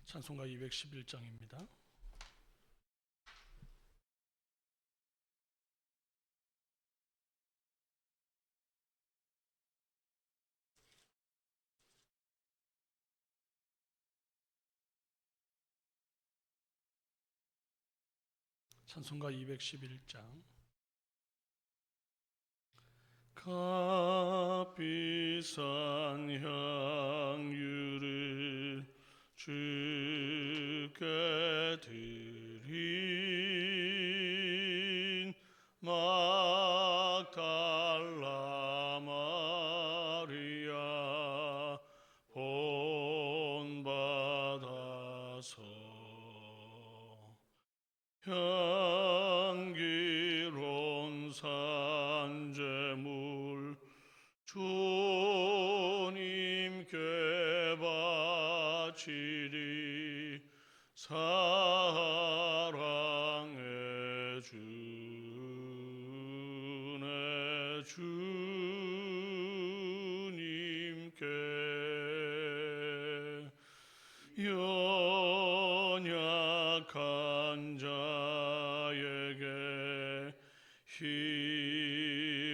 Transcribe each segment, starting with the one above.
찬송가 211장입니다. 찬송가 211장. 값비싼 향유를 주께 드린 막달라 마리아 본받아서 향기로운 산재물 주님께 바치리. 사랑의 주네 주님께 연약한 자에게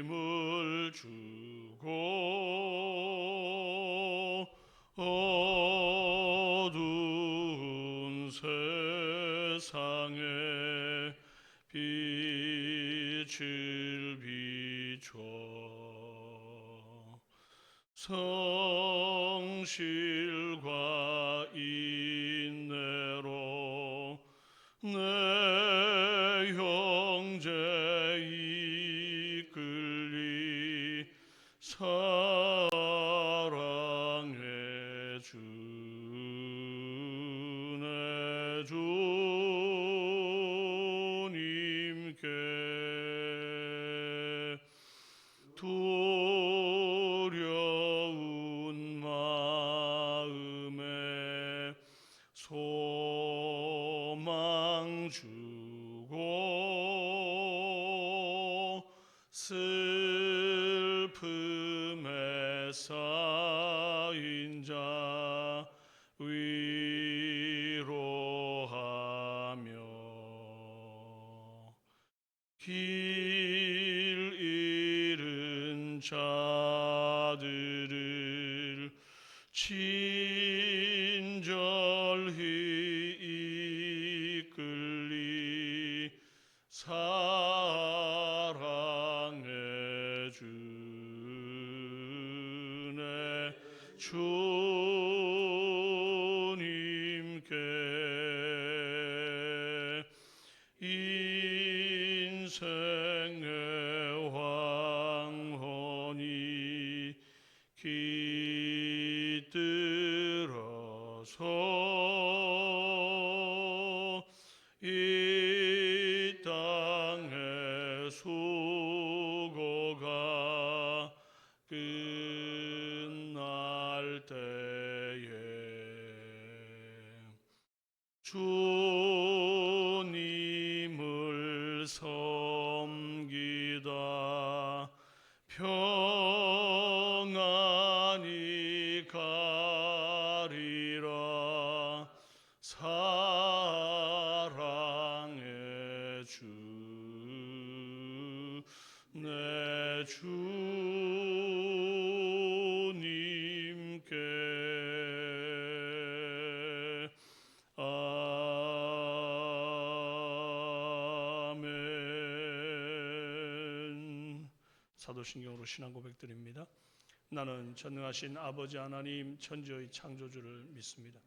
힘을 주고 어두운 세상에 빛을 비춰 성실과 인내로 내 형제 이끌리. 사랑의 주네 주님께 두려운 마음에 소망 주고 슬픔에 쌓인 자 위로하며 길 잃은 자들을 친절히 이끌리. 사랑의 주네 주님께 인생의 황혼이 깃들어서 이 땅의 수고가 끝날 때에 주님을 섬기다 평안히 가리라. 사랑의 주 내 주님께 아멘. 사도신경으로 신앙 고백드립니다. 나는 전능하신 아버지 하나님 천지의 창조주를 믿습니다.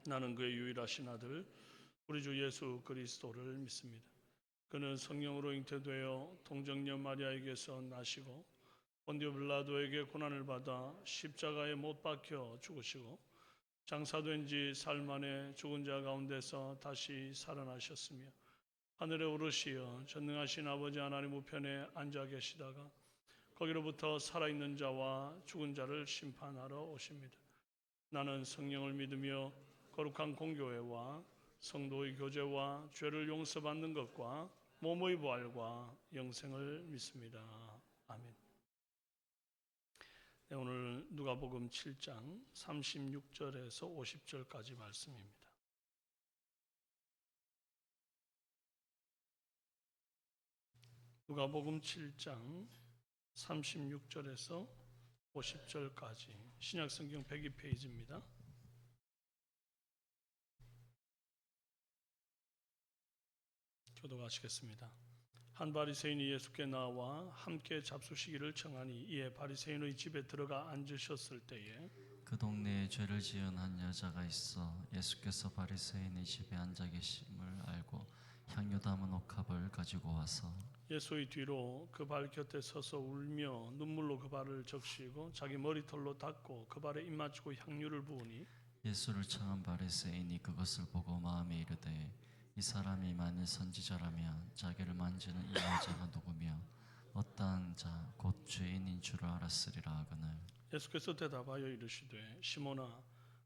나는 그의 유일하신 아들 우리 주 예수 그리스도를 믿습니다. 그는 성령으로 잉태되어 동정녀 마리아에게서 나시고 본디오 빌라도에게 고난을 받아 십자가에 못 박혀 죽으시고 장사된 지 사흘 만에 죽은 자 가운데서 다시 살아나셨으며 하늘에 오르시어 전능하신 아버지 하나님 우편에 앉아 계시다가 거기로부터 살아있는 자와 죽은 자를 심판하러 오십니다. 나는 성령을 믿으며 거룩한 공교회와 성도의 교제와 죄를 용서받는 것과 몸의 부활과 영생을 믿습니다. 아멘. 네, 오늘 누가복음 7장 36절에서 50절까지 말씀입니다. 누가복음 7장 36절에서 50절까지 신약성경 102페이지입니다. 교독하시겠습니다. 한 바리새인이 예수께 나와 함께 잡수시기를 청하니 이에 바리새인의 집에 들어가 앉으셨을 때에 그 동네에 죄를 지은 한 여자가 있어 예수께서 바리새인의 집에 앉아 계심을 알고 향유 담은 옥합을 가지고 와서 예수의 뒤로 그 발 곁에 서서 울며 눈물로 그 발을 적시고 자기 머리털로 닦고 그 발에 입 맞추고 향유를 부으니 예수를 청한 바리새인이 그것을 보고 마음에 이르되 이 사람이 만일 선지자라면 자기를 만지는 이 여자가 누구며 어떠한 자 곧 죄인인 줄 알았으리라 하거늘. 예수께서 대답하여 이르시되 시몬아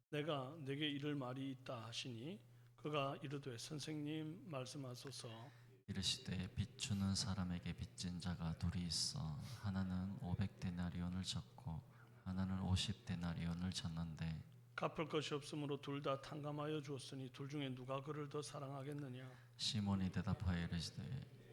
내가 네게 이를 말이 있다 하시니 그가 이르되 선생님 말씀하소서. 이르시되 빚 주는 사람에게 빚진 자가 둘이 있어 하나는 500데나리온을 졌고 하나는 50데나리온을 졌는데 갚을 것이 없으므로 둘 다 탕감하여 주었으니 둘 중에 누가 그를 더 사랑하겠느냐. 시몬이 대답하여 이르시되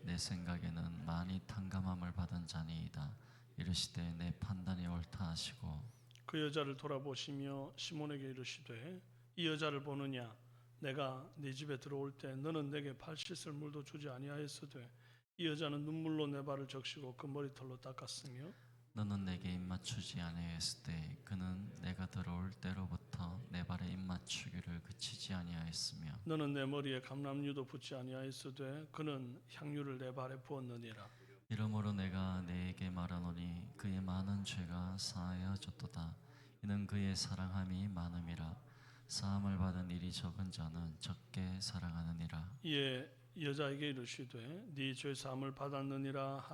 내 생각에는 많이 탕감함을 받은 자니이다. 이르시되 내 판단이 옳다 하시고 그 여자를 돌아보시며 시몬에게 이르시되 이 여자를 보느냐. 내가 네 집에 들어올 때 너는 내게 발 씻을 물도 주지 아니하였으되 이 여자는 눈물로 내 발을 적시고 그 머리털로 닦았으며 너는 내게 입맞추지 아니하였을 때 그는 내가 들어올 때로부터 내 발에 입맞추기를 그치지 아니하였으며 너는 내 머리에 감람유도 붓지 아니하였으되 그는 향유를 내 발에 부었느니라. 이러므로 내가 네게 말하노니 그의 많은 죄가 사하여졌도다. 이는 그의 사랑함이 많음이라. 사함을 받은 일이 적은 자는 적게 사랑하느니라. 이에 여자에게 이르시되 네 죄 사함을 받았느니라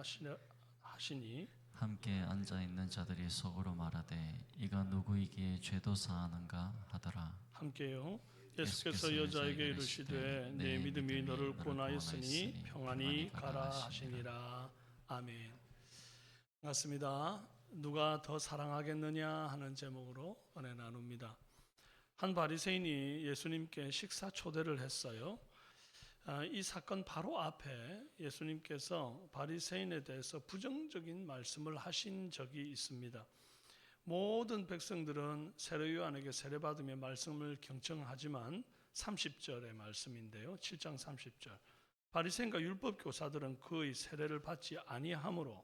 하시니 함께 앉아있는 자들이 속으로 말하되 이가 누구이기에 죄도 사하는가 하더라. 함께요. 예수께서 여자에게 이르시되 내 믿음이 너를 구원하였으니 평안히 가라 하시니라. 아멘. 반갑습니다. 누가 더 사랑하겠느냐 하는 제목으로 은혜 나눕니다. 한 바리새인이 예수님께 식사 초대를 했어요. 이 사건 바로 앞에 예수님께서 바리새인에 대해서 부정적인 말씀을 하신 적이 있습니다. 모든 백성들은 세례요한에게 세례받으며 말씀을 경청하지만 30절의 말씀인데요. 7장 30절. 바리새인과 율법 교사들은 그의 세례를 받지 아니하므로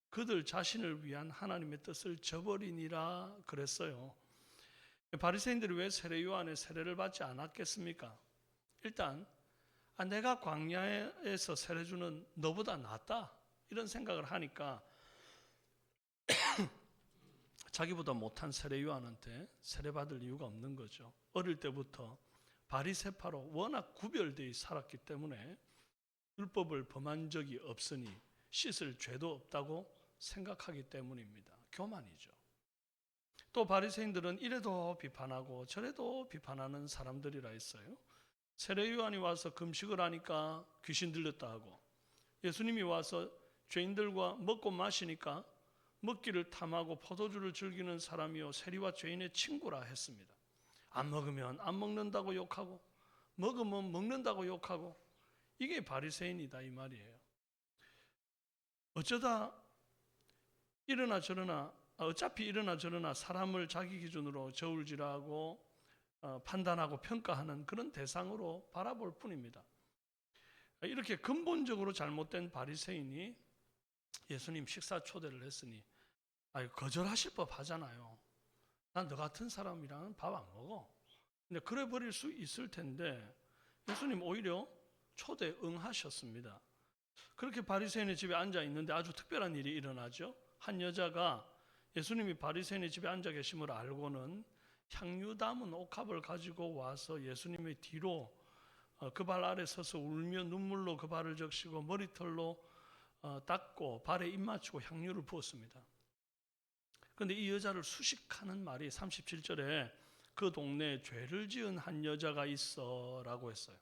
그들 자신을 위한 하나님의 뜻을 저버리니라 그랬어요. 바리새인들이 왜 세례요한의 세례를 받지 않았겠습니까? 일단 내가 광야에서 세례 주는 너보다 낫다 이런 생각을 하니까 자기보다 못한 세례요한한테 세례받을 이유가 없는 거죠. 어릴 때부터 바리새파로 워낙 구별되어 살았기 때문에 율법을 범한 적이 없으니 씻을 죄도 없다고 생각하기 때문입니다. 교만이죠. 또 바리새인들은 이래도 비판하고 저래도 비판하는 사람들이라 했어요. 세례요한이 와서 금식을 하니까 귀신 들렸다 하고 예수님이 와서 죄인들과 먹고 마시니까 먹기를 탐하고 포도주를 즐기는 사람이요 세리와 죄인의 친구라 했습니다. 안 먹으면 안 먹는다고 욕하고 먹으면 먹는다고 욕하고 이게 바리새인이다 이 말이에요. 어쩌다 이러나 저러나 어차피 이러나 저러나 사람을 자기 기준으로 저울질하고 판단하고 평가하는 그런 대상으로 바라볼 뿐입니다. 이렇게 근본적으로 잘못된 바리새인이 예수님 식사 초대를 했으니 거절하실 법 하잖아요. 난 너 같은 사람이랑은 밥 안 먹어. 근데 그래 버릴 수 있을 텐데 예수님 오히려 초대 응하셨습니다. 그렇게 바리새인의 집에 앉아 있는데 아주 특별한 일이 일어나죠. 한 여자가 예수님이 바리새인의 집에 앉아 계심을 알고는 향유 담은 옥합을 가지고 와서 예수님의 뒤로 그 발 아래 서서 울며 눈물로 그 발을 적시고 머리털로 닦고 발에 입 맞추고 향유를 부었습니다. 그런데 이 여자를 수식하는 말이 37절에 그 동네에 죄를 지은 한 여자가 있어 라고 했어요.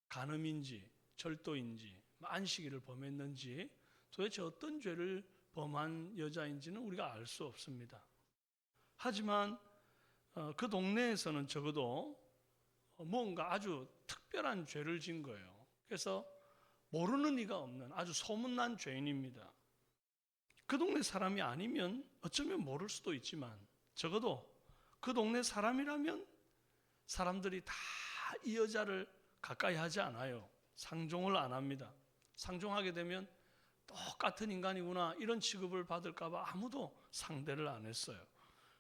간음인지 절도인지 안식일을 범했는지 도대체 어떤 죄를 범한 여자인지는 우리가 알 수 없습니다. 하지만 그 동네에서는 적어도 뭔가 아주 특별한 죄를 진 거예요. 그래서 모르는 이가 없는 아주 소문난 죄인입니다. 그 동네 사람이 아니면 어쩌면 모를 수도 있지만 적어도 그 동네 사람이라면 사람들이 다 이 여자를 가까이 하지 않아요. 상종을 안 합니다. 상종하게 되면 똑같은 인간이구나 이런 취급을 받을까 봐 아무도 상대를 안 했어요.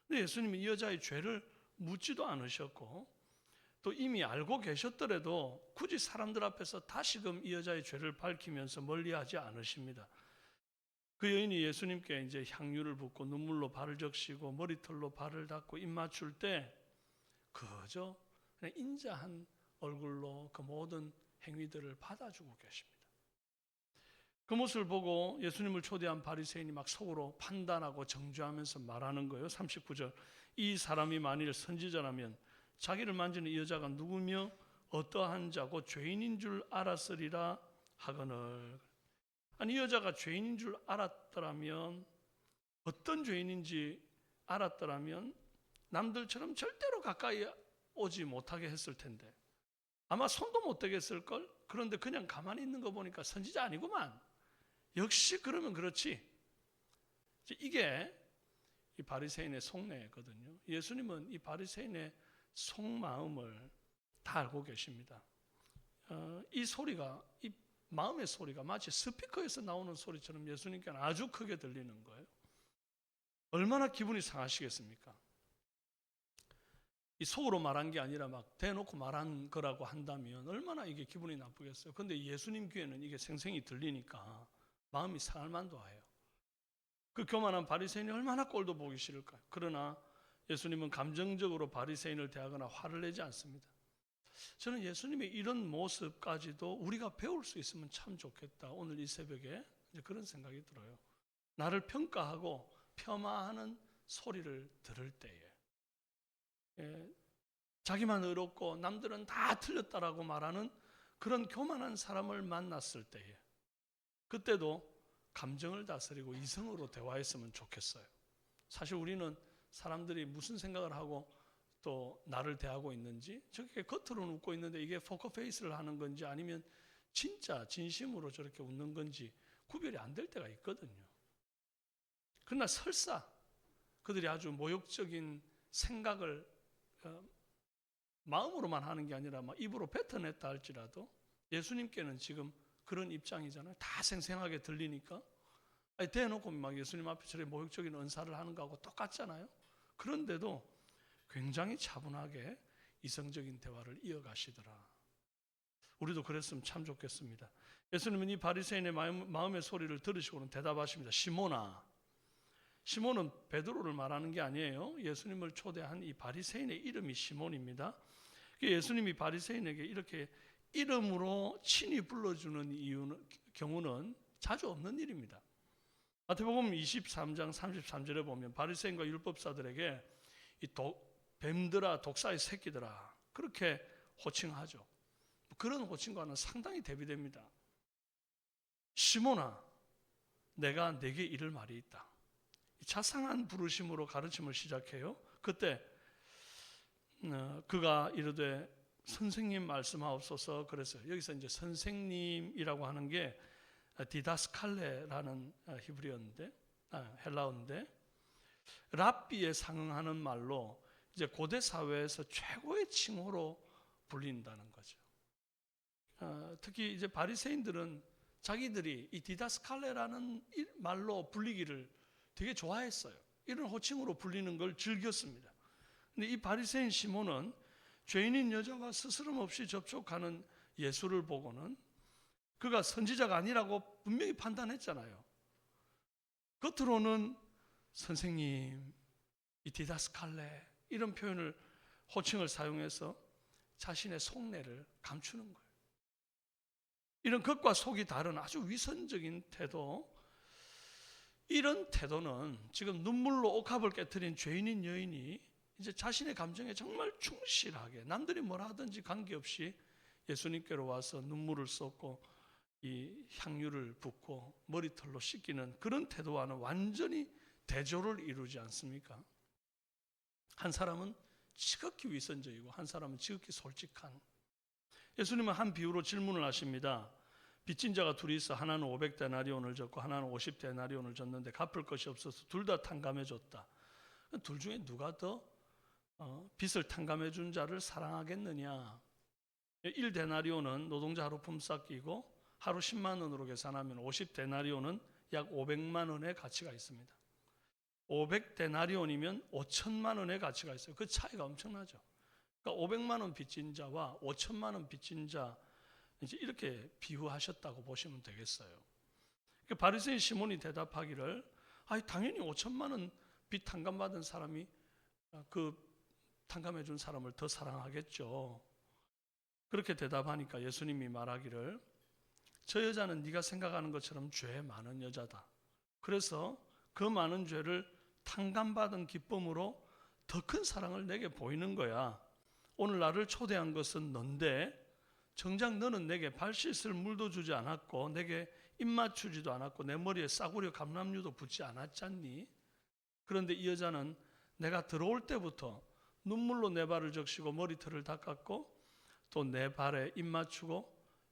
근데 예수님은 이 여자의 죄를 묻지도 않으셨고 또 이미 알고 계셨더라도 굳이 사람들 앞에서 다시금 이 여자의 죄를 밝히면서 멀리하지 않으십니다. 그 여인이 예수님께 이제 향유를 붓고 눈물로 발을 적시고 머리털로 발을 닦고 입 맞출 때 그저 그냥 인자한 얼굴로 그 모든 행위들을 받아주고 계십니다. 그 모습을 보고 예수님을 초대한 바리새인이 막 속으로 판단하고 정죄하면서 말하는 거예요. 39절. 이 사람이 만일 선지자라면 자기를 만지는 이 여자가 누구며 어떠한 자고 죄인인 줄 알았으리라 하거늘. 아니 이 여자가 죄인인 줄 알았더라면 어떤 죄인인지 알았더라면 남들처럼 절대로 가까이 오지 못하게 했을 텐데 아마 손도 못 대겠을걸? 그런데 그냥 가만히 있는 거 보니까 선지자 아니구만. 역시 그러면 그렇지. 이게 이 바리새인의 속내거든요. 예수님은 이 바리새인의 속마음을 다 알고 계십니다. 이 소리가 이 마음의 소리가 마치 스피커에서 나오는 소리처럼 예수님께는 아주 크게 들리는 거예요. 얼마나 기분이 상하시겠습니까? 이 속으로 말한 게 아니라 막 대놓고 말한 거라고 한다면 얼마나 이게 기분이 나쁘겠어요. 그런데 예수님 귀에는 이게 생생히 들리니까 마음이 상할 만도 해요. 그 교만한 바리새인이 얼마나 꼴도 보기 싫을까요? 그러나 예수님은 감정적으로 바리새인을 대하거나 화를 내지 않습니다. 저는 예수님의 이런 모습까지도 우리가 배울 수 있으면 참 좋겠다. 오늘 이 새벽에 그런 생각이 들어요. 나를 평가하고 폄하하는 소리를 들을 때에 자기만 의롭고 남들은 다 틀렸다라고 말하는 그런 교만한 사람을 만났을 때에 그때도 감정을 다스리고 이성으로 대화했으면 좋겠어요. 사실 우리는 사람들이 무슨 생각을 하고 또 나를 대하고 있는지 저렇게 겉으로는 웃고 있는데 이게 포커페이스를 하는 건지 아니면 진짜 진심으로 저렇게 웃는 건지 구별이 안 될 때가 있거든요. 그러나 설사 그들이 아주 모욕적인 생각을 마음으로만 하는 게 아니라 막 입으로 뱉어냈다 할지라도 예수님께는 지금 그런 입장이잖아요. 다 생생하게 들리니까. 아니, 대놓고 막 예수님 앞에 저렇게 모욕적인 언사를 하는 거하고 똑같잖아요. 그런데도 굉장히 차분하게 이성적인 대화를 이어가시더라. 우리도 그랬으면 참 좋겠습니다. 예수님은 이 바리새인의 마음의 소리를 들으시고는 대답하십니다. 시몬아. 시몬은 베드로를 말하는 게 아니에요. 예수님을 초대한 이 바리새인의 이름이 시몬입니다. 예수님이 바리새인에게 이렇게 이름으로 친히 불러주는 경우는 자주 없는 일입니다. 마태복음 23장 33절에 보면 바리새인과 율법사들에게 이 뱀들아 독사의 새끼들아 그렇게 호칭하죠. 그런 호칭과는 상당히 대비됩니다. 시몬아 내가 내게 이를 말이 있다. 자상한 부르심으로 가르침을 시작해요. 그때 그가 이르되 선생님 말씀하옵소서 그랬어요. 여기서 이제 선생님이라고 하는 게 디다스칼레라는 히브리어인데 헬라어인데 랍비에 상응하는 말로 이제 고대 사회에서 최고의 칭호로 불린다는 거죠. 특히 이제 바리새인들은 자기들이 이 디다스칼레라는 말로 불리기를 되게 좋아했어요. 이런 호칭으로 불리는 걸 즐겼습니다. 근데 이 바리새인 시몬은 죄인인 여자와 스스럼 없이 접촉하는 예수를 보고는 그가 선지자가 아니라고 분명히 판단했잖아요. 겉으로는 선생님, 이 디다스칼레 이런 표현을 호칭을 사용해서 자신의 속내를 감추는 거예요. 이런 겉과 속이 다른 아주 위선적인 태도, 이런 태도는 지금 눈물로 옥합을 깨트린 죄인인 여인이 이제 자신의 감정에 정말 충실하게 남들이 뭐라 하든지 관계없이 예수님께로 와서 눈물을 쏟고 이 향유를 붓고 머리털로 씻기는 그런 태도와는 완전히 대조를 이루지 않습니까? 한 사람은 지극히 위선적이고 한 사람은 지극히 솔직한. 예수님은 한 비유로 질문을 하십니다. 빚진 자가 둘이 있어 하나는 500데나리온을 졌고 하나는 50데나리온을 졌는데 갚을 것이 없어서 둘 다 탕감해 줬다. 둘 중에 누가 더 빚을 탕감해 준 자를 사랑하겠느냐? 1데나리온은 노동자 하루 품삯이고 하루 10만 원으로 계산하면 50데나리온은 약 500만 원의 가치가 있습니다. 500데나리온이면 5천만 원의 가치가 있어요. 그 차이가 엄청나죠. 그러니까 500만 원 빚진 자와 5천만 원 빚진 자 이제 이렇게 비유하셨다고 보시면 되겠어요. 그러니까 바리새인 시몬이 대답하기를 당연히 5천만 원 빚 탕감받은 사람이 그 탕감해 준 사람을 더 사랑하겠죠. 그렇게 대답하니까 예수님이 말하기를 저 여자는 네가 생각하는 것처럼 죄 많은 여자다. 그래서 그 많은 죄를 탕감받은 기쁨으로 더 큰 사랑을 내게 보이는 거야. 오늘 나를 초대한 것은 넌데 정작 너는 내게 발 씻을 물도 주지 않았고 내게 입 맞추지도 않았고 내 머리에 싸구려 감람류도 붓지 않았잖니. 그런데 이 여자는 내가 들어올 때부터 눈물로 내 발을 적시고 머리털을 닦았고 또 내 발에 입 맞추고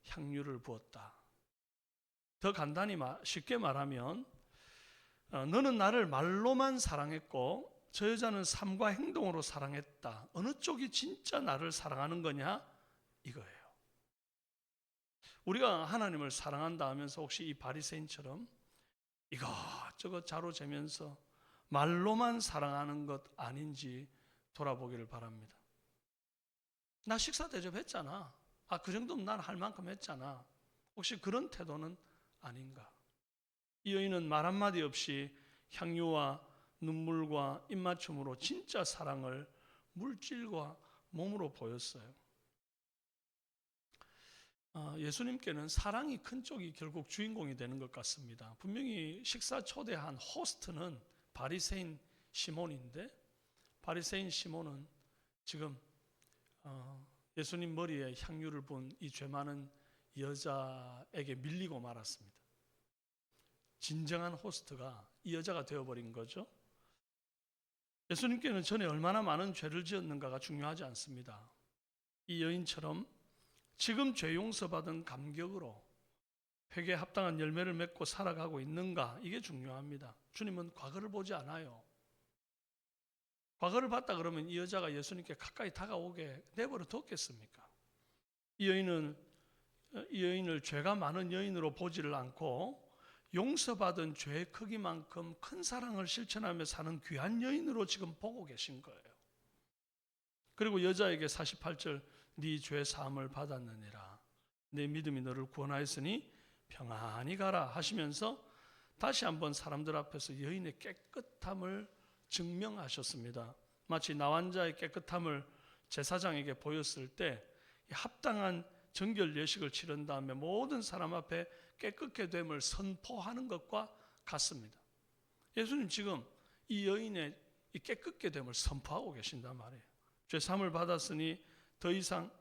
향유를 부었다. 더 간단히 쉽게 말하면 너는 나를 말로만 사랑했고 저 여자는 삶과 행동으로 사랑했다. 어느 쪽이 진짜 나를 사랑하는 거냐? 이거예요. 우리가 하나님을 사랑한다 하면서 혹시 이 바리새인처럼 이것저것 자로 재면서 말로만 사랑하는 것 아닌지 돌아보기를 바랍니다. 나 식사 대접했잖아. 그 정도면 난 할 만큼 했잖아. 혹시 그런 태도는 아닌가? 이 여인은 말 한마디 없이 향유와 눈물과 입맞춤으로 진짜 사랑을 물질과 몸으로 보였어요. 예수님께는 사랑이 큰 쪽이 결국 주인공이 되는 것 같습니다. 분명히 식사 초대한 호스트는 바리새인 시몬인데 바리새인 시몬은 지금 예수님 머리에 향유를 본 이 죄 많은 여자에게 밀리고 말았습니다. 진정한 호스트가 이 여자가 되어버린 거죠. 예수님께는 전에 얼마나 많은 죄를 지었는가가 중요하지 않습니다. 이 여인처럼 지금 죄 용서받은 감격으로 회개에 합당한 열매를 맺고 살아가고 있는가, 이게 중요합니다. 주님은 과거를 보지 않아요. 과거를 봤다 그러면 이 여자가 예수님께 가까이 다가오게 내버려 뒀겠습니까? 이 여인을 죄가 많은 여인으로 보지를 않고 용서받은 죄의 크기만큼 큰 사랑을 실천하며 사는 귀한 여인으로 지금 보고 계신 거예요. 그리고 여자에게 48절 네 죄 사함을 받았느니라. 내 믿음이 너를 구원하였으니 평안히 가라 하시면서 다시 한번 사람들 앞에서 여인의 깨끗함을 증명하셨습니다. 마치 나환자의 깨끗함을 제사장에게 보였을 때 합당한 정결 예식을 치른 다음에 모든 사람 앞에 깨끗게 됨을 선포하는 것과 같습니다. 예수님 지금 이 여인의 이 깨끗게 됨을 선포하고 계신단 말이에요. 죄 사함을 받았으니 더 이상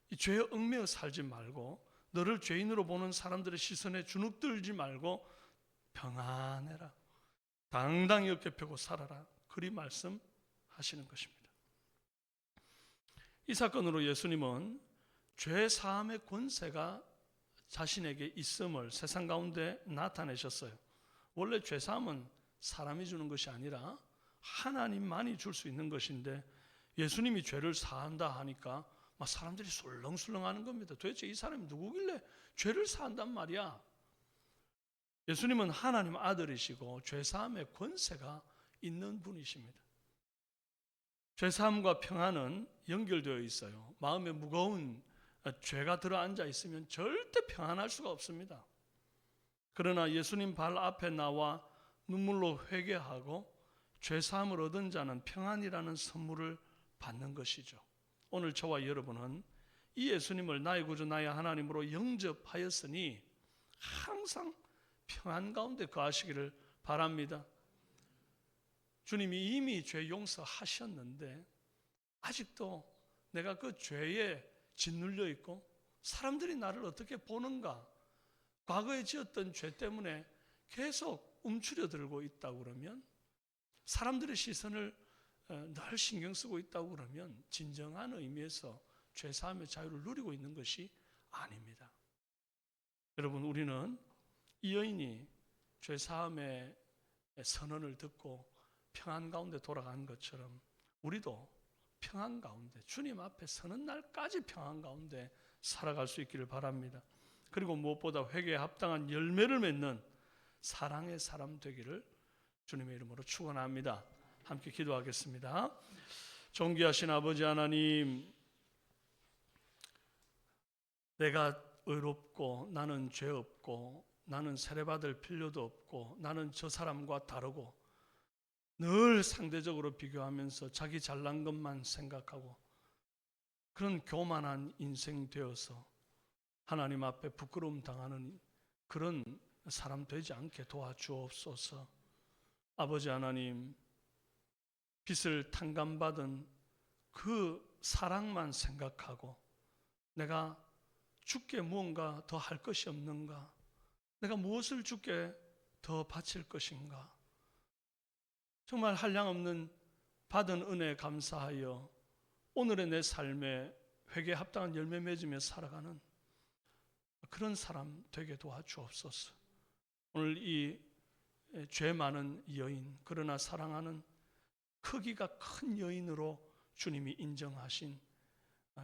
이 죄에 얽매여 살지 말고 너를 죄인으로 보는 사람들의 시선에 주눅들지 말고 평안해라. 당당히 어깨 펴고 살아라. 그리 말씀하시는 것입니다. 이 사건으로 예수님은 죄 사함의 권세가 자신에게 있음을 세상 가운데 나타내셨어요. 원래 죄 사함은 사람이 주는 것이 아니라 하나님만이 줄 수 있는 것인데 예수님이 죄를 사한다 하니까 막 사람들이 술렁술렁하는 겁니다. 도대체 이 사람이 누구길래 죄를 사한단 말이야? 예수님은 하나님 아들이시고 죄 사함의 권세가 있는 분이십니다. 죄 사함과 평안은 연결되어 있어요. 마음에 무거운 죄가 들어앉아 있으면 절대 평안할 수가 없습니다. 그러나 예수님 발 앞에 나와 눈물로 회개하고 죄 사함을 얻은 자는 평안이라는 선물을 받는 것이죠. 오늘 저와 여러분은 이 예수님을 나의 구주 나의 하나님으로 영접하였으니 항상 평안 가운데 거하시기를 바랍니다. 주님이 이미 죄 용서하셨는데 아직도 내가 그 죄에 짓눌려 있고 사람들이 나를 어떻게 보는가, 과거에 지었던 죄 때문에 계속 움츠려들고 있다고 그러면, 사람들의 시선을 늘 신경 쓰고 있다고 그러면 진정한 의미에서 죄사함의 자유를 누리고 있는 것이 아닙니다. 여러분, 우리는 이 여인이 죄사함의 선언을 듣고 평안 가운데 돌아간 것처럼 우리도 평안 가운데, 주님 앞에 서는 날까지 평안 가운데 살아갈 수 있기를 바랍니다. 그리고 무엇보다 회개에 합당한 열매를 맺는 사랑의 사람 되기를 주님의 이름으로 축원합니다. 함께 기도하겠습니다. 존귀하신 아버지 하나님, 내가 의롭고 나는 죄 없고 나는 세례받을 필요도 없고 나는 저 사람과 다르고 늘 상대적으로 비교하면서 자기 잘난 것만 생각하고 그런 교만한 인생 되어서 하나님 앞에 부끄러움 당하는 그런 사람 되지 않게 도와주옵소서. 아버지 하나님, 빚을 탕감받은 그 사랑만 생각하고 내가 주께 무언가 더 할 것이 없는가? 내가 무엇을 주께 더 바칠 것인가? 정말 한량없는 받은 은혜에 감사하여 오늘의 내 삶에 회개에 합당한 열매 맺으며 살아가는 그런 사람 되게 도와주옵소서. 오늘 이 죄 많은 여인, 그러나 사랑하는 크기가 큰 여인으로 주님이 인정하신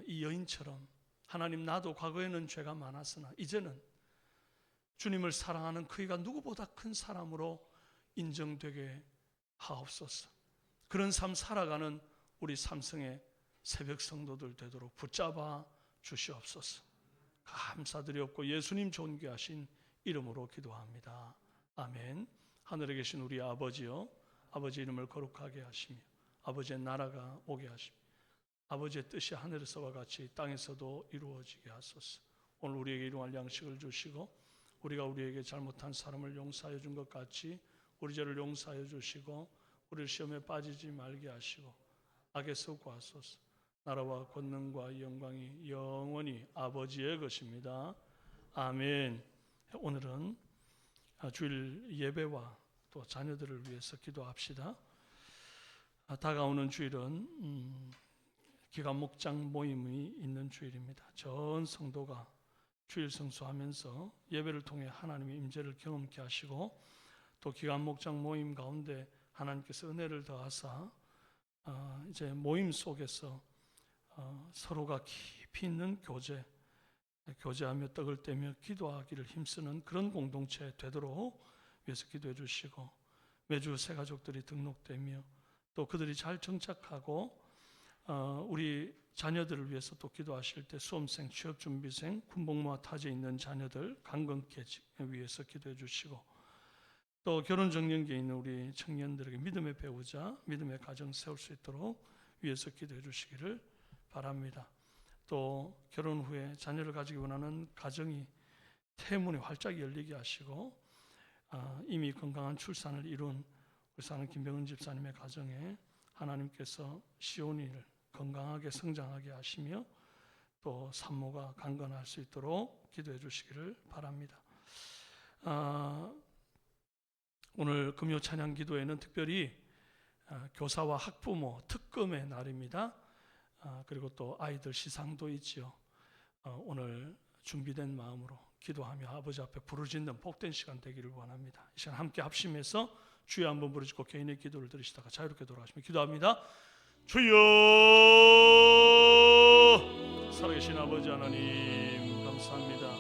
이 여인처럼 하나님, 나도 과거에는 죄가 많았으나 이제는 주님을 사랑하는 크기가 누구보다 큰 사람으로 인정되게 하옵소서. 그런 삶 살아가는 우리 삼성의 새벽 성도들 되도록 붙잡아 주시옵소서. 감사드리옵고 예수님 존귀하신 이름으로 기도합니다. 아멘. 하늘에 계신 우리 아버지요, 아버지 이름을 거룩하게 하시며 아버지의 나라가 오게 하시며 아버지의 뜻이 하늘에서와 같이 땅에서도 이루어지게 하소서. 오늘 우리에게 일용할 양식을 주시고 우리가 우리에게 잘못한 사람을 용서하여 준 것 같이 우리 죄를 용서하여 주시고 우리를 시험에 빠지지 말게 하시고 악에서 구하소서. 나라와 권능과 영광이 영원히 아버지의 것입니다. 아멘. 오늘은 주일 예배와 또 자녀들을 위해서 기도합시다. 다가오는 주일은 기관 목장 모임이 있는 주일입니다. 전 성도가 주일 성수하면서 예배를 통해 하나님의 임재를 경험케 하시고 또 기관 목장 모임 가운데 하나님께서 은혜를 더하사 이제 모임 속에서 서로가 깊이 있는 교제하며 떡을 떼며 기도하기를 힘쓰는 그런 공동체 되도록 위해서 기도해 주시고 매주 새 가족들이 등록되며 또 그들이 잘 정착하고 우리 자녀들을 위해서 또 기도하실 때 수험생, 취업준비생, 군복무와 타지에 있는 자녀들 강건케 위해서 기도해 주시고 또 결혼정년기에 있는 우리 청년들에게 믿음의 배우자, 믿음의 가정 세울 수 있도록 위해서 기도해 주시기를 바랍니다. 또 결혼 후에 자녀를 가지기 원하는 가정이 태문이 활짝 열리게 하시고 이미 건강한 출산을 이룬 우리 사는 김병은 집사님의 가정에 하나님께서 시온이를 건강하게 성장하게 하시며 또 산모가 강건할 수 있도록 기도해 주시기를 바랍니다. 오늘 금요 찬양 기도에는 특별히 교사와 학부모 특검의 날입니다. 그리고 또 아이들 시상도 있지요. 오늘 준비된 마음으로 기도하며 아버지 앞에 부르짖는 복된 시간 되기를 원합니다. 이 시간 함께 합심해서 주여 한번 부르짖고 개인의 기도를 들으시다가 자유롭게 돌아가시며 기도합니다. 주여, 살아계신 아버지 하나님 감사합니다.